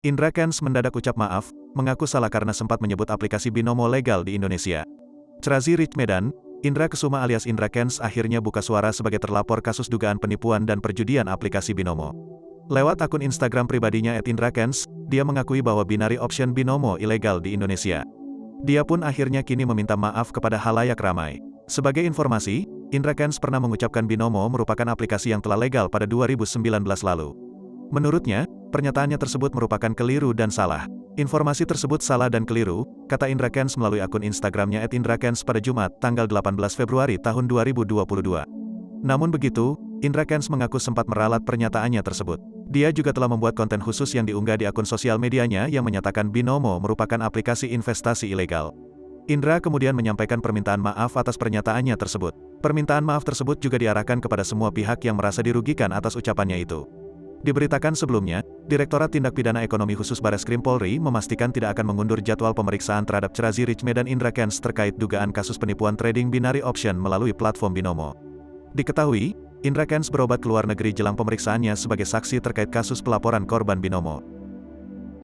Indra Kents mendadak ucap maaf, mengaku salah karena sempat menyebut aplikasi Binomo legal di Indonesia. Crazy Rich Medan, Indra Kesuma alias Indra Kents akhirnya buka suara sebagai terlapor kasus dugaan penipuan dan perjudian aplikasi Binomo. Lewat akun Instagram pribadinya @indrakents, dia mengakui bahwa binary option Binomo ilegal di Indonesia. Dia pun akhirnya kini meminta maaf kepada halayak ramai. Sebagai informasi, Indra Kents pernah mengucapkan Binomo merupakan aplikasi yang telah legal pada 2019 lalu. Menurutnya, pernyataannya tersebut merupakan keliru dan salah. Informasi tersebut salah dan keliru, kata Indra Kents melalui akun Instagramnya @indrakents pada Jumat, tanggal 18 Februari tahun 2022. Namun begitu, Indra Kents mengaku sempat meralat pernyataannya tersebut. Dia juga telah membuat konten khusus yang diunggah di akun sosial medianya yang menyatakan Binomo merupakan aplikasi investasi ilegal. Indra kemudian menyampaikan permintaan maaf atas pernyataannya tersebut. Permintaan maaf tersebut juga diarahkan kepada semua pihak yang merasa dirugikan atas ucapannya itu. Diberitakan sebelumnya, Direktorat Tindak Pidana Ekonomi Khusus Bareskrim Polri memastikan tidak akan mengundur jadwal pemeriksaan terhadap Crazy Rich Medan Indra Kents terkait dugaan kasus penipuan trading binary option melalui platform Binomo. Diketahui, Indra Kents berobat ke luar negeri jelang pemeriksaannya sebagai saksi terkait kasus pelaporan korban Binomo.